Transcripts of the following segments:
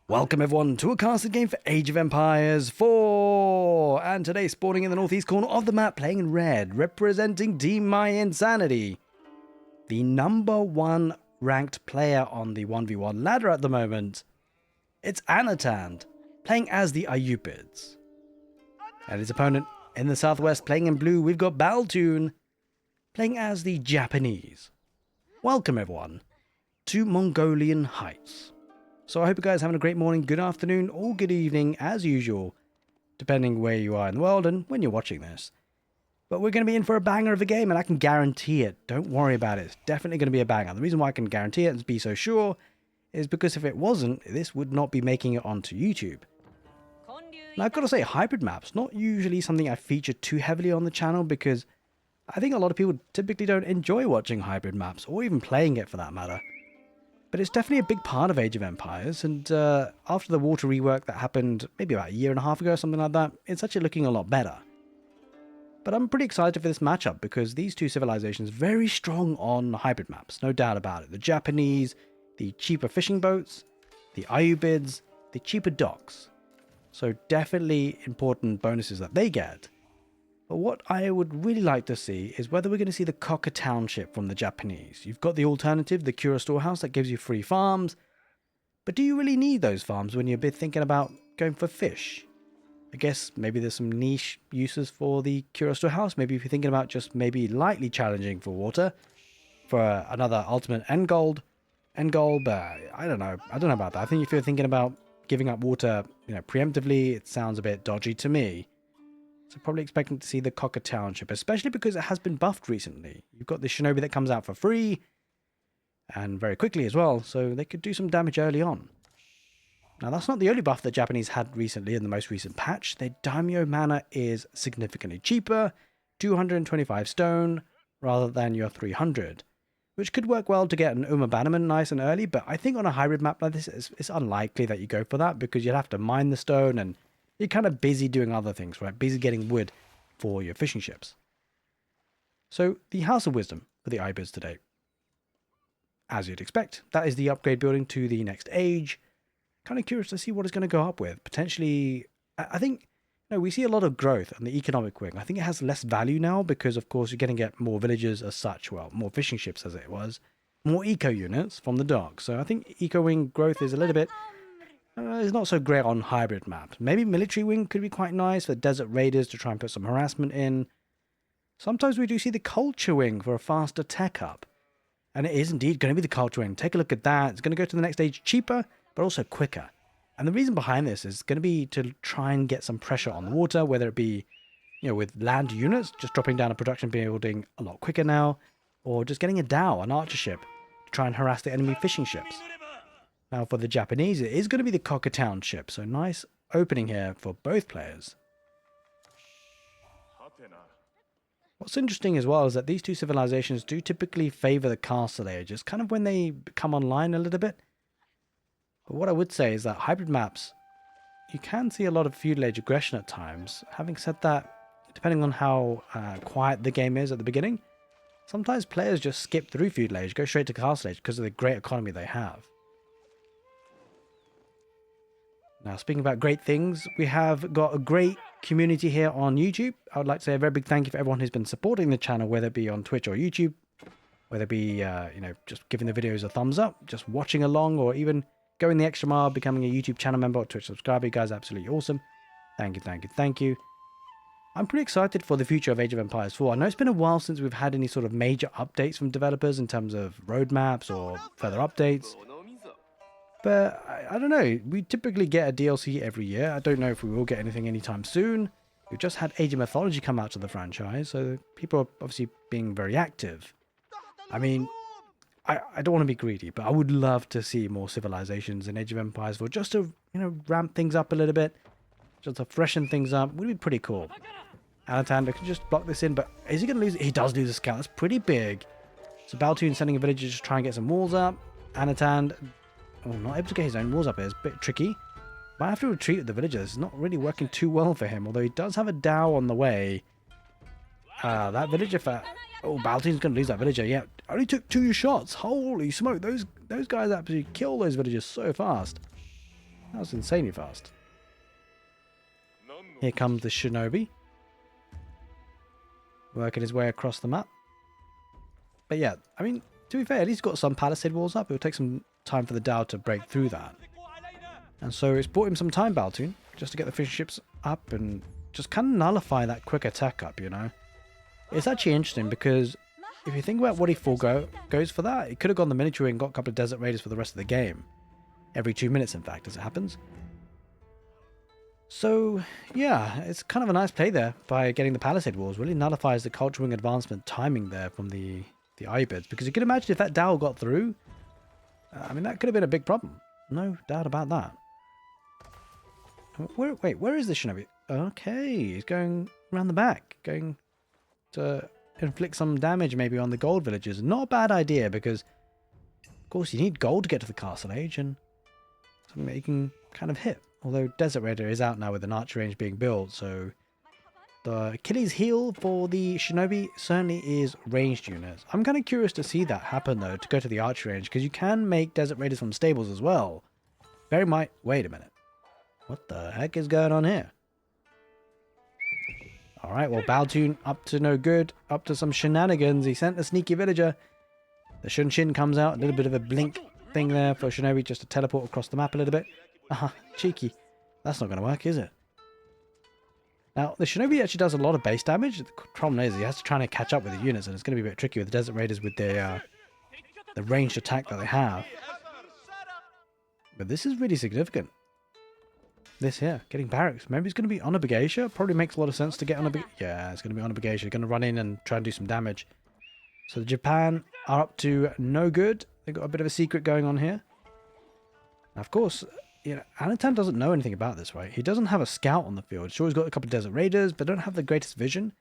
Welcome everyone to a casted game for Age of Empires 4! And today spawning in the northeast corner of the map, playing in red, representing Team My Insanity. The #1 ranked player on the 1v1 ladder at the moment. It's Anotand, playing as the ayyubids. And his opponent in the southwest, playing in blue, we've got Baltune, playing as the Japanese. Welcome everyone to Mongolian Heights. So I hope you guys are having a great morning, good afternoon, or good evening, as usual, depending where you are in the world and when you're watching this. But we're going to be in for a banger of a game, and I can guarantee it. Don't worry about it. It's definitely going to be a banger. The reason why I can guarantee it and be so sure is because if it wasn't, this would not be making it onto YouTube. Now, I've got to say, hybrid maps, not usually something I feature too heavily on the channel, because I think a lot of people typically don't enjoy watching hybrid maps, or even playing it for that matter. But it's definitely a big part of Age of Empires, and after the water rework that happened maybe about a year and a half ago, something like that, it's actually looking a lot better. But I'm pretty excited for this matchup, because these two civilizations are very strong on hybrid maps, no doubt about it. The Japanese, the cheaper fishing boats, the ayyubids, the cheaper docks. So definitely important bonuses that they get. But what I would really like to see is whether we're going to see the Cocker Township from the Japanese. You've got the alternative, the Cura Storehouse, that gives you free farms. But do you really need those farms when you're a bit thinking about going for fish? I guess maybe there's some niche uses for the Cura Storehouse. Maybe if you're thinking about just maybe lightly challenging for water, for another ultimate end goal, but I don't know about that. I think if you're thinking about giving up water, preemptively, it sounds a bit dodgy to me. So probably expecting to see the Cocker Township, especially because it has been buffed recently. You've got the Shinobi that comes out for free, and very quickly as well, so they could do some damage early on. Now that's not the only buff the Japanese had recently in the most recent patch. Their Daimyo mana is significantly cheaper, 225 stone, rather than your 300. Which could work well to get an Uma Bannerman nice and early, but I think on a hybrid map like this, it's unlikely that you go for that, because you'd have to mine the stone, and you're kind of busy doing other things, right? Busy getting wood for your fishing ships. So, the House of Wisdom for the ayyubids today. As you'd expect, that is the upgrade building to the next age. Kind of curious to see what it's going to go up with. Potentially, I think, we see a lot of growth on the economic wing. I think it has less value now because, of course, you're going to get more villagers as such. Well, more fishing ships as it was. More eco units from the dock. So, I think eco wing growth is a little bit... it's not so great on hybrid maps. Maybe military wing could be quite nice for desert raiders to try and put some harassment in. Sometimes we do see the culture wing for a faster tech up. And it is indeed going to be the culture wing. Take a look at that. It's going to go to the next stage cheaper, but also quicker. And the reason behind this is going to be to try and get some pressure on the water, whether it be, with land units, just dropping down a production building a lot quicker now, or just getting a dhow, an archer ship, to try and harass the enemy fishing ships. Now for the Japanese, it is going to be the Cocker Township, so nice opening here for both players. What's interesting as well is that these two civilizations do typically favor the castle ages, kind of when they come online a little bit. But what I would say is that hybrid maps, you can see a lot of feudal age aggression at times. Having said that, depending on how quiet the game is at the beginning, sometimes players just skip through feudal age, go straight to castle age because of the great economy they have. Now, speaking about great things, we have got a great community here on YouTube. I would like to say a very big thank you for everyone who's been supporting the channel, whether it be on Twitch or YouTube, whether it be, just giving the videos a thumbs up, just watching along, or even going the extra mile, becoming a YouTube channel member or Twitch subscriber. You guys are absolutely awesome. Thank you, thank you, thank you. I'm pretty excited for the future of Age of Empires 4. I know it's been a while since we've had any sort of major updates from developers in terms of roadmaps or further updates. But I don't know, we typically get a DLC every year. I don't know if we will get anything anytime soon. We've just had Age of Mythology come out to the franchise, so people are obviously being very active. I mean, I don't want to be greedy, but I would love to see more civilizations in Age of Empires 4, just to, ramp things up a little bit, just to freshen things up. Would be pretty cool. Anotand can just block this in, but is he going to lose? He does lose a scout. That's pretty big. So Baltune sending a villager to try and get some walls up. Anotand... not able to get his own walls up here. It's a bit tricky. Might have to retreat with the villagers. It's not really working too well for him, although he does have a dhow on the way. That villager for... Oh, Baltune's going to lose that villager. Yeah, only took 2 shots. Holy smoke. Those guys absolutely kill those villagers so fast. That was insanely fast. Here comes the shinobi. Working his way across the map. But yeah, I mean, to be fair, at least got some palisade walls up. It will take some time for the Dao to break through that. And so it's bought him some time, Baltune, just to get the fishing ships up and just kind of nullify that quick attack up, you know. It's actually interesting because if you think about what he goes for that, he could have gone the military and got a couple of desert raiders for the rest of the game. Every 2 minutes, in fact, as it happens. So, yeah, it's kind of a nice play there by getting the palisade walls. Really nullifies the culture wing advancement timing there from the ayyubids. Because you can imagine if that Dao got through, I mean, that could have been a big problem. No doubt about that. Wait, where is the shinobi? Okay, he's going around the back. Going to inflict some damage maybe on the gold villagers. Not a bad idea because, of course, you need gold to get to the castle age and something that you can kind of hit. Although Desert Raider is out now with an archer range being built, so the Achilles heel for the shinobi certainly is ranged units. I'm kind of curious to see that happen though, to go to the archer range, because you can make Desert Raiders from stables as well. Wait a minute. What the heck is going on here? Alright, well, Baltune up to no good, up to some shenanigans. He sent a sneaky villager. The Shunshin comes out, a little bit of a blink thing there for shinobi just to teleport across the map a little bit. Cheeky. That's not going to work, is it? Now, the shinobi actually does a lot of base damage. The problem is he has to try and catch up with the units, and it's going to be a bit tricky with the Desert Raiders with their the ranged attack that they have. But this is really significant. This here, getting barracks. Maybe it's going to be Onabagasia. Probably makes a lot of sense to get Onabagasia. Yeah, it's going to be Onabagasia. Going to run in and try and do some damage. So the Japan are up to no good. They've got a bit of a secret going on here. Now, of course, you know, Anotand doesn't know anything about this, right? He doesn't have a scout on the field. Sure, he's got a couple of Desert Raiders, but don't have the greatest vision.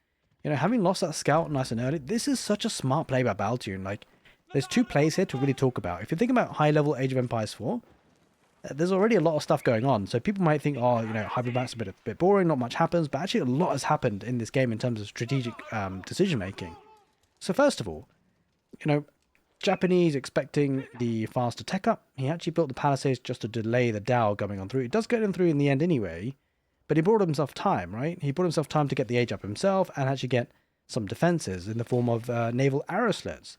You know, having lost that scout nice and early, this is such a smart play by Baltune. Like, there's two plays here to really talk about. If you think about high-level Age of Empires 4, there's already a lot of stuff going on. So people might think, oh, you know, hybrid map's a bit boring, not much happens. But actually, a lot has happened in this game in terms of strategic decision-making. So first of all, you know, Japanese expecting the faster tech up. He actually built the palisades just to delay the Dao going on through. It does get him through in the end anyway, but he brought himself time, right? He brought himself time to get the age up himself and actually get some defenses in the form of naval arrow slits.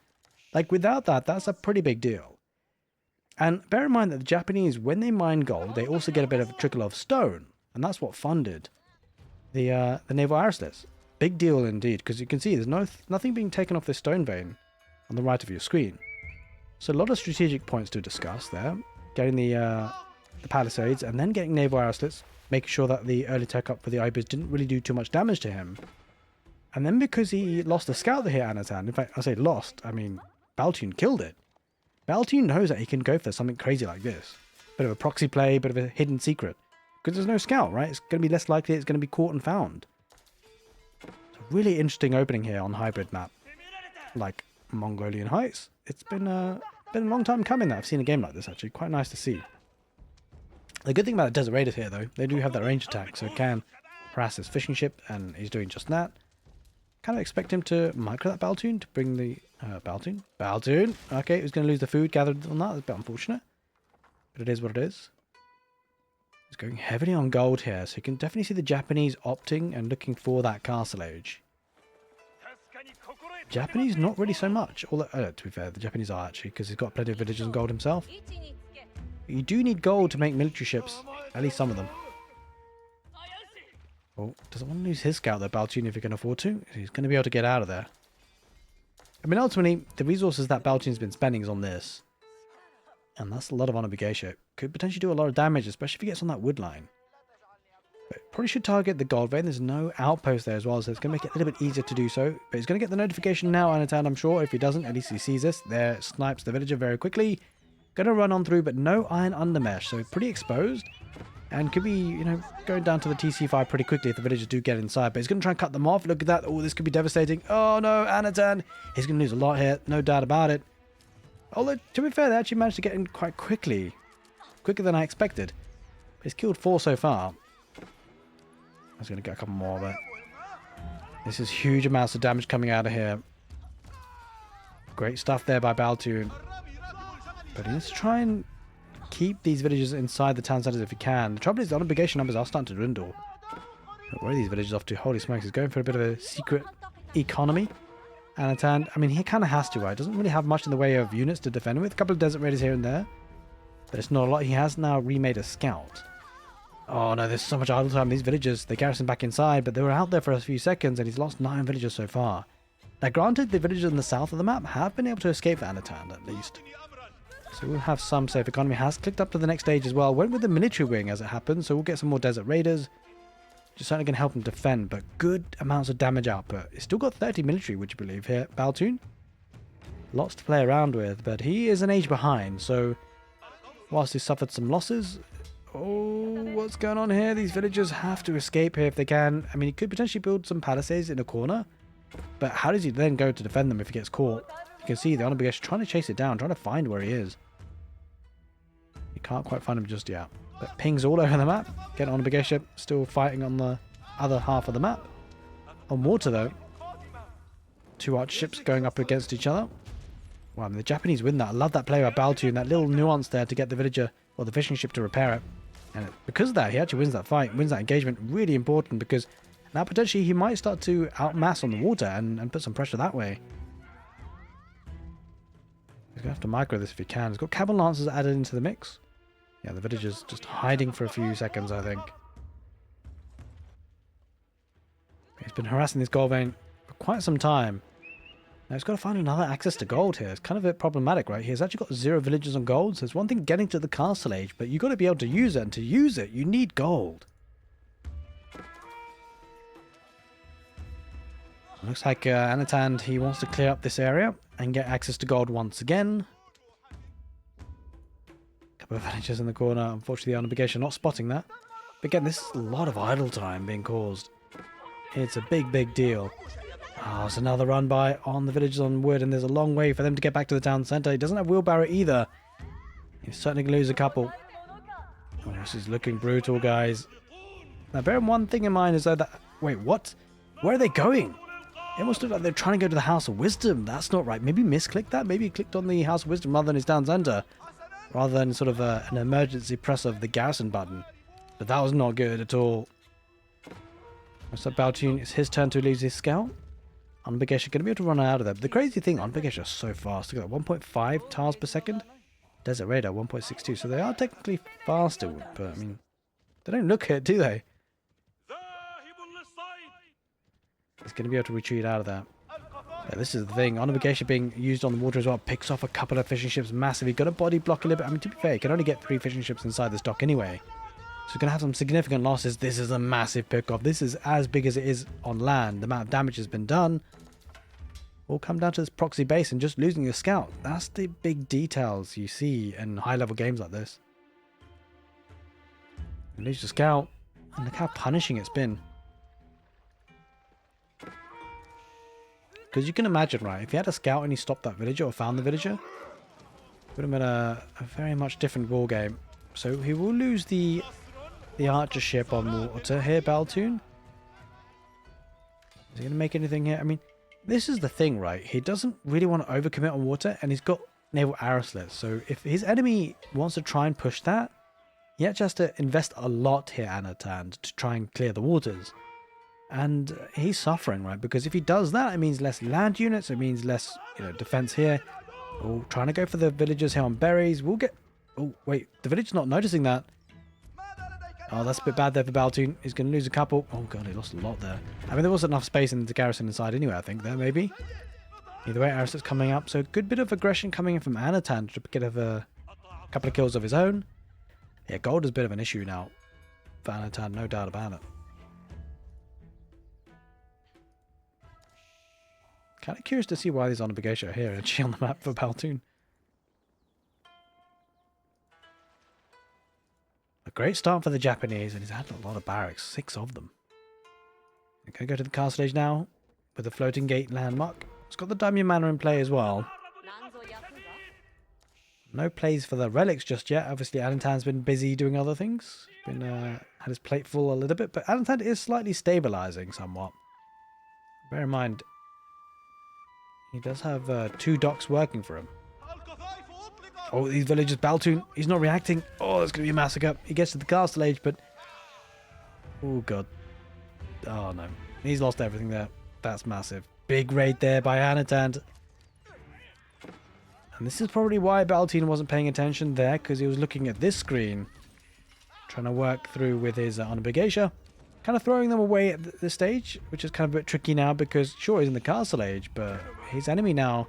Like, without that, that's a pretty big deal. And bear in mind that the Japanese, when they mine gold, they also get a bit of a trickle of stone, and that's what funded the naval arrow slits. Big deal indeed, because you can see there's nothing being taken off this stone vein on the right of your screen. So a lot of strategic points to discuss there. Getting the palisades and then getting naval arrow slits, making sure that the early tech up for the ayyubids didn't really do too much damage to him. And then because he lost a scout here, Anotand, in fact, I say lost, I mean, Baltune killed it. Baltune knows that he can go for something crazy like this. Bit of a proxy play, bit of a hidden secret. Because there's no scout, right? It's going to be less likely it's going to be caught and found. It's a really interesting opening here on hybrid map. Like Mongolian Heights. It's been a long time coming that I've seen a game like this, actually. Quite nice to see. The good thing about the Desert Raiders here, though, they do have that range attack, so it can harass his fishing ship, and he's doing just that. Kind of expect him to micro that Baltune to bring the... Baltune? Baltune! Okay, he's going to lose the food gathered on that. That's a bit unfortunate. But it is what it is. He's going heavily on gold here, so you can definitely see the Japanese opting and looking for that castle age. Japanese, not really so much. Although, to be fair, the Japanese are actually, because he's got plenty of villages and gold himself. But you do need gold to make military ships, at least some of them. Oh, doesn't want to lose his scout though, Baltune, if he can afford to. He's going to be able to get out of there. I mean, ultimately, the resources that Baltune's been spending is on this. And that's a lot of Onabagasia. Could potentially do a lot of damage, especially if he gets on that wood line. But probably should target the gold vein. There's no outpost there as well, so it's going to make it a little bit easier to do so. But he's going to get the notification now, Anotand, I'm sure. If he doesn't, at least he sees this. There, snipes the villager very quickly. Going to run on through, but no iron undermesh, so pretty exposed. And could be, you know, going down to the TC5 pretty quickly if the villagers do get inside. But he's going to try and cut them off. Look at that. Oh, this could be devastating. Oh, no, Anotand. He's going to lose a lot here. No doubt about it. Although, to be fair, they actually managed to get in quite quickly. Quicker than I expected. He's killed 4 so far. I was going to get a couple more, but... This is huge amounts of damage coming out of here. Great stuff there by Baltune. But he needs to try and keep these villages inside the town centers if you can. The trouble is the obligation numbers are starting to dwindle. Where are these villages off to? Holy smokes, he's going for a bit of a secret economy. Anotand, I mean, he kind of has to, right? Doesn't really have much in the way of units to defend with. A couple of desert raiders here and there. But it's not a lot. He has now remade a scout. Oh no, there's so much idle time. These villagers, they garrison back inside, but they were out there for a few seconds and he's lost 9 villagers so far. Now granted, the villagers in the south of the map have been able to escape Anotand at least. So we'll have some safe economy. Has clicked up to the next stage as well. Went with the military wing as it happens, so we'll get some more desert raiders. Just certainly going to help him defend, but good amounts of damage output. He's still got 30 military, would you believe, here. Baltune. Lots to play around with, but he is an age behind, so whilst he suffered some losses... Oh, what's going on here? These villagers have to escape here if they can. I mean, he could potentially build some palisades in a corner, but how does he then go to defend them if he gets caught? You can see the Onabegesh trying to chase it down, trying to find where he is. You can't quite find him just yet. But pings all over the map. Get Onabegesh still fighting on the other half of the map. On water though, 2 arch ships going up against each other. Wow, I mean, the Japanese win that. I love that play by Baltune, that little nuance there to get the villager or the fishing ship to repair it. And because of that, he actually wins that fight, wins that engagement. Really important because now potentially he might start to outmass on the water and put some pressure that way. He's going to have to micro this if he can. He's got cavalry lancers added into the mix. Yeah, the villager's just hiding for a few seconds, I think. He's been harassing this gold vein for quite some time. Now he's got to find another access to gold here. It's kind of a bit problematic, right? He's actually got 0 villages on gold. So it's one thing getting to the castle age, but you've got to be able to use it. And to use it, you need gold. Looks like Anotand, he wants to clear up this area and get access to gold once again. Couple of villages in the corner. Unfortunately, the Onabegesh are not spotting that. But again, this is a lot of idle time being caused. It's a big, big deal. Oh, it's another run by on the villages on wood, and there's a long way for them to get back to the town centre. He doesn't have wheelbarrow either. He's certainly going to lose a couple. Oh, this is looking brutal, guys. Now, bear one thing in mind is that... Wait, what? Where are they going? It must look like they're trying to go to the House of Wisdom. That's not right. Maybe misclicked that? Maybe he clicked on the House of Wisdom rather than his town centre. Rather than sort of an emergency press of the garrison button. But that was not good at all. So Baltune, it's his turn to lose his scout. Onabegesh are going to be able to run out of there. But the crazy thing, Onabegesh are so fast. Look at that, 1.5 tiles per second. Desert Raider, 1.62. So they are technically faster, but I mean, they don't look it, do they? He's going to be able to retreat out of there. Yeah, this is the thing. Onabegesh being used on the water as well. Picks off a couple of fishing ships massively. Got a body block a little bit. I mean, to be fair, he can only get 3 fishing ships inside this dock anyway. So he's going to have some significant losses. This is a massive pick-off. This is as big as it is on land. The amount of damage has been done. All come down to this proxy base and just losing your scout. That's the big details you see in high-level games like this. You lose your scout. And look how punishing it's been. Because you can imagine, right, if he had a scout and he stopped that villager or found the villager, it would have been a very much different war game. So he will lose the archer ship on water here, Baltune. Is he going to make anything here? I mean, this is the thing, right? He doesn't really want to overcommit on water, and he's got naval arrow slits. So if his enemy wants to try and push that, he actually has to invest a lot here, Anotand, to try and clear the waters. And he's suffering, right? Because if he does that, it means less land units. It means less, defense here. Oh, trying to go for the villagers here on berries. We'll get... Oh, wait. The villager's not noticing that. Oh, that's a bit bad there for Baltune. He's going to lose a couple. Oh, God, he lost a lot there. I mean, there wasn't enough space in the garrison inside anyway, I think, there, maybe. Either way, Aristotle's coming up. So, good bit of aggression coming in from Anotand to get a couple of kills of his own. Yeah, gold is a bit of an issue now for Anotand, no doubt about it. Kind of curious to see why these Onabegesh are here actually on the map for Baltune. A great start for the Japanese, and he's had a lot of barracks, 6 of them. Okay, go to the castle age now with the floating gate landmark. It's got the Daimyo Manor in play as well. No plays for the relics just yet. Obviously, Anotand's been busy doing other things. Been had his plate full a little bit, but Anotand is slightly stabilizing somewhat. Bear in mind, he does have 2 docks working for him. Oh, these villagers, Baltune, he's not reacting. Oh, there's going to be a massacre. He gets to the castle age, but... Oh, God. Oh, no. He's lost everything there. That's massive. Big raid there by Anotand. And this is probably why Baltune wasn't paying attention there, because he was looking at this screen. Trying to work through with his Anubis. Kind of throwing them away at this stage, which is kind of a bit tricky now, because sure, he's in the castle age, but his enemy now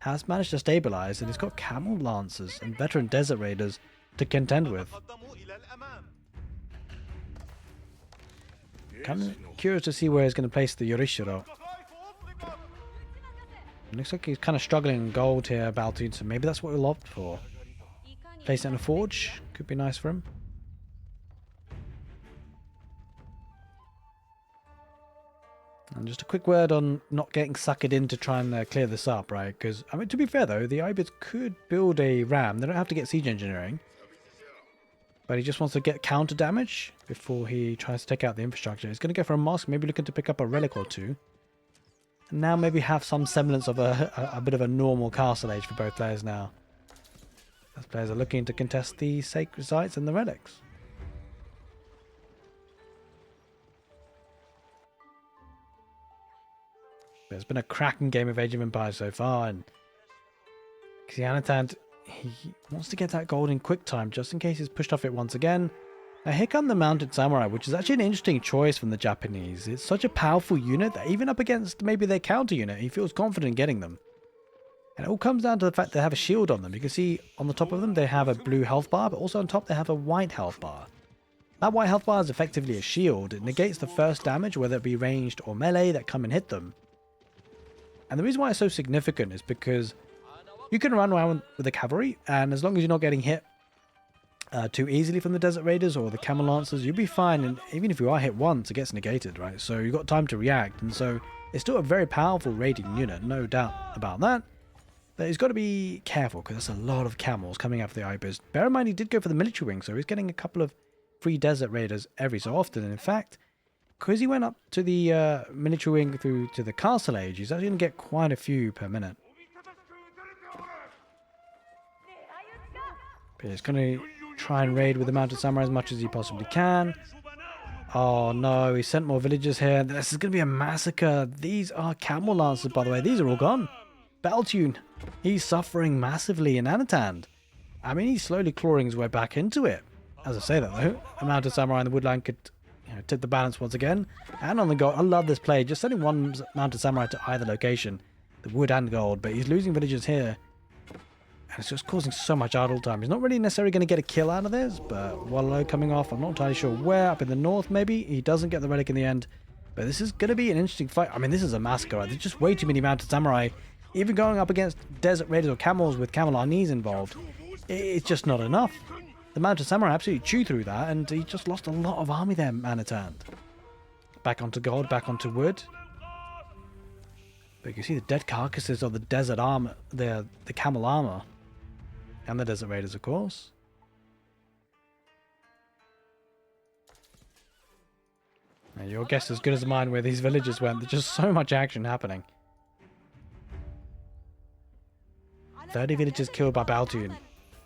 has managed to stabilize, and he's got camel lancers and veteran desert raiders to contend with. Kind of curious to see where he's going to place the Yorishiro. It looks like he's kind of struggling in gold here, Baltune, so maybe that's what he'll opt for. Place it in a forge, could be nice for him. And just a quick word on not getting suckered in to try and clear this up, right? Because, I mean, to be fair though, the ayyubids could build a ram. They don't have to get siege engineering. But he just wants to get counter damage before he tries to take out the infrastructure. He's going to go for a mosque, maybe looking to pick up a relic or two. And now maybe have some semblance of a bit of a normal castle age for both players now. Both players are looking to contest the sacred sites and the relics. It's been a cracking game of Age of Empires so far, and Anotand, he wants to get that gold in quick time just in case he's pushed off it once again. Now here come the Mounted Samurai, which is actually an interesting choice from the Japanese. It's such a powerful unit that even up against maybe their counter unit, he feels confident in getting them. And it all comes down to the fact they have a shield on them. You can see on the top of them they have a blue health bar, but also on top they have a white health bar. That white health bar is effectively a shield. It negates the first damage, whether it be ranged or melee, that come and hit them. And the reason why it's so significant is because you can run around with the cavalry, and as long as you're not getting hit too easily from the Desert Raiders or the Camel Lancers, you'll be fine. And even if you are hit once, it gets negated, right? So you've got time to react. And so it's still a very powerful raiding unit, no doubt about that. But he's got to be careful because there's a lot of camels coming after the ayyubids. Bear in mind, he did go for the military wing, so he's getting a couple of free Desert Raiders every so often. And in fact, because he went up to the military wing through to the castle age, he's actually going to get quite a few per minute. But he's going to try and raid with the Mounted Samurai as much as he possibly can. Oh no, he sent more villagers here. This is going to be a massacre. These are camel lancers, by the way. These are all gone. Baltune, he's suffering massively in Anotand. I mean, he's slowly clawing his way back into it. As I say that though, a Mounted Samurai in the woodland could tip the balance once again. And on the gold, I love this play. Just sending one Mounted Samurai to either location, the wood and gold, but he's losing villagers here. And it's just causing so much idle time. He's not really necessarily going to get a kill out of this, but Wallow coming off, I'm not entirely sure where. Up in the north, maybe? He doesn't get the relic in the end. But this is going to be an interesting fight. I mean, this is a massacre, right? There's just way too many Mounted Samurai. Even going up against Desert Raiders or Camels with Camel Arnis involved, it's just not enough. The Mounted Samurai absolutely chew through that, and he just lost a lot of army there, Anotand. Back onto gold, back onto wood. But you can see the dead carcasses of the desert armor, the camel armor. And the Desert Raiders, of course. Now, your guess is as good as mine where these villagers went. There's just so much action happening. 30 villagers killed by Baltune.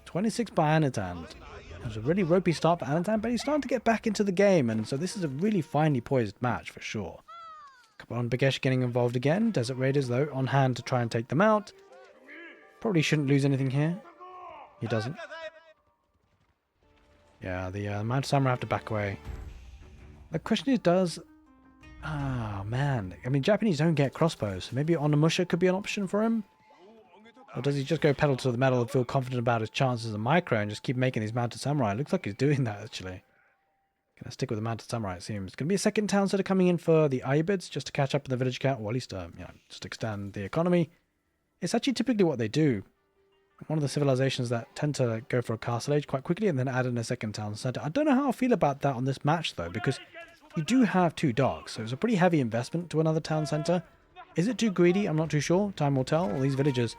26 by Anotand. It was a really ropey start for Anotand, but he's starting to get back into the game. And so this is a really finely poised match for sure. Come on, Bagesh getting involved again. Desert Raiders, though, on hand to try and take them out. Probably shouldn't lose anything here. He doesn't. Yeah, the Mounted Samurai have to back away. The question is, does... Ah, man. I mean, Japanese don't get crossbows, so maybe Onimusha could be an option for him? Or does he just go pedal to the metal and feel confident about his chances of micro and just keep making these Mounted Samurai? It looks like he's doing that, actually. Gonna stick with the Mounted Samurai, it seems. Gonna be a second town center coming in for the ayyubids, just to catch up with the village count, or at least, just extend the economy. It's actually typically what they do. One of the civilizations that tend to go for a castle age quite quickly and then add in a second town center. I don't know how I feel about that on this match though, because you do have 2 docks, so it's a pretty heavy investment to another town center. Is it too greedy? I'm not too sure. Time will tell. All these villagers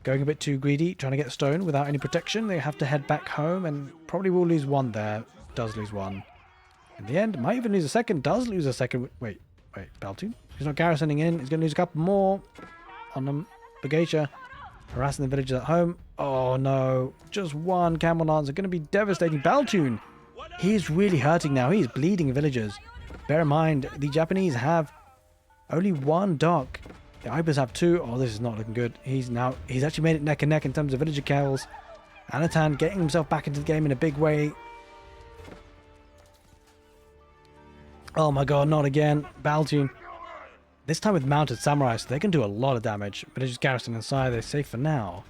going a bit too greedy, trying to get stone without any protection. They have to head back home and probably will lose one there. Does lose one. In the end, might even lose a second. Does lose a second. Wait, Baltune? He's not garrisoning in. He's going to lose a couple more on them. Bageisha. Harassing the villagers at home. Oh no, just one camel lancer going to be devastating. Baltune, he's really hurting now. He's bleeding villagers. Bear in mind, the Japanese have only one dock. The ayyubids have two. Oh, this is not looking good. He's actually made it neck and neck in terms of villager kills. Anotand getting himself back into the game in a big way. Oh my god, not again. Baltune. This time with mounted samurai, so they can do a lot of damage. But they're just garrison inside, they're safe for now.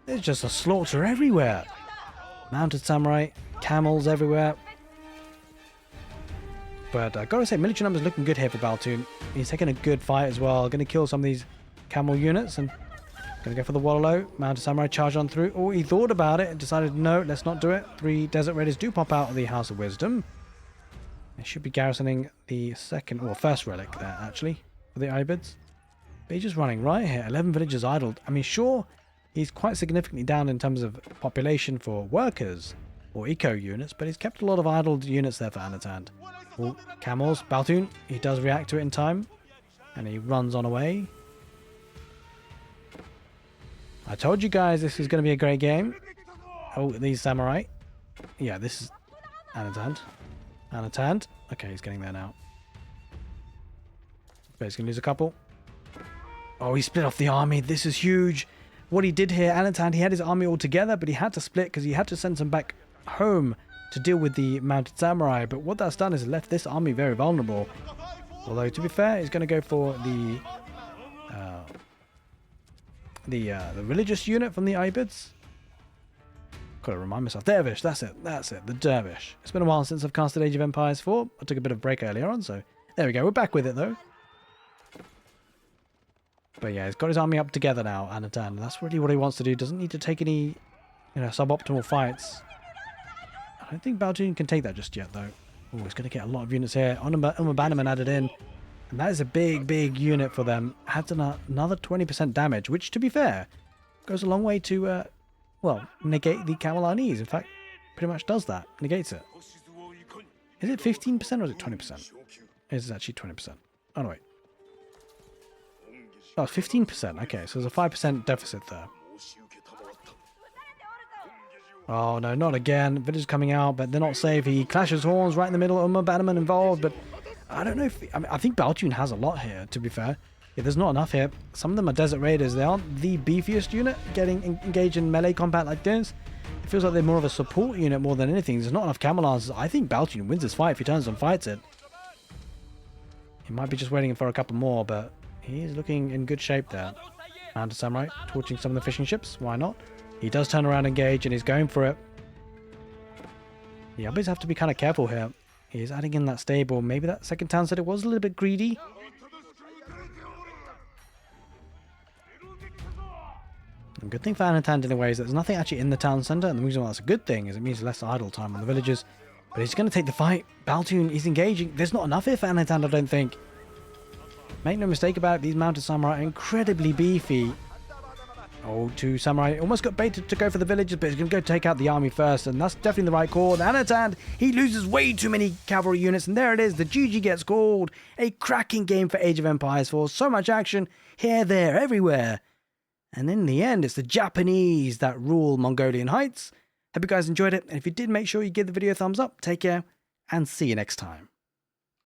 There's just a slaughter everywhere. Mounted samurai, camels everywhere. But I gotta say, military numbers looking good here for Baltune. He's taking a good fight as well. Gonna kill some of these camel units and gonna go for the Wallow. Mounted samurai charge on through. Oh, he thought about it and decided, no, let's not do it. 3 desert raiders do pop out of the House of Wisdom. They should be garrisoning the first relic there, actually, for the ayyubids. But he's just running right here. 11 villagers idled. I mean, sure, he's quite significantly down in terms of population for workers or eco units, but he's kept a lot of idled units there for Anotand. Oh, camels, Baltune, he does react to it in time, and he runs on away. I told you guys this is going to be a great game. Oh, these samurai. Yeah, this is Anotand. Anotand. Okay, he's getting there now. But he's going to lose a couple. Oh, he split off the army. This is huge. What he did here, Anotand, he had his army all together, but he had to split because he had to send some back home to deal with the mounted samurai. But what that's done is left this army very vulnerable. Although, to be fair, he's going to go for the religious unit from the ayyubids. Gotta remind myself. Dervish, that's it, the Dervish. It's been a while since I've casted Age of Empires 4. I took a bit of a break earlier on, so there we go. We're back with it, though. But yeah, he's got his army up together now, Anotand. That's really what he wants to do. Doesn't need to take any, suboptimal fights. I don't think Baltune can take that just yet, though. Oh, he's going to get a lot of units here. Bannerman added in. And that is a big, big unit for them. Adds another 20% damage, which, to be fair, goes a long way to, negate the camel armies. In fact, pretty much does that. Negates it. Is it 15% or is it 20%? It is actually 20%. Oh, no, wait. Oh, 15%. Okay, so there's a 5% deficit there. Oh, no, not again. Villagers coming out, but they're not safe. He clashes horns right in the middle. Bannerman involved, but I don't know if... I think Baltune has a lot here, to be fair. Yeah, there's not enough here. Some of them are desert raiders. They aren't the beefiest unit getting engaged in melee combat like this. It feels like they're more of a support unit more than anything. There's not enough camel lancers. I think Baltune wins this fight if he turns and fights it. He might be just waiting for a couple more, but he is looking in good shape there. Mounted samurai torching some of the fishing ships. Why not? He does turn around and engage, and he's going for it. The ayyubids have to be kind of careful here. He's adding in that stable. Maybe that second town said it was a little bit greedy. A good thing for Anotand in a way is that there's nothing actually in the town centre, and the reason why that's a good thing is it means less idle time on the villagers. But he's going to take the fight. Baltune, he's engaging. There's not enough here for Anotand, I don't think. Make no mistake about it, these mounted samurai are incredibly beefy. Oh, 2 samurai almost got baited to go for the villagers, but he's going to go take out the army first, and that's definitely the right call. Anotand, he loses way too many cavalry units, and there it is. The GG gets called. A cracking game for Age of Empires 4. So much action here, there, everywhere. And in the end, it's the Japanese that rule Mongolian heights. Hope you guys enjoyed it, and if you did, make sure you give the video a thumbs up. Take care, and see you next time.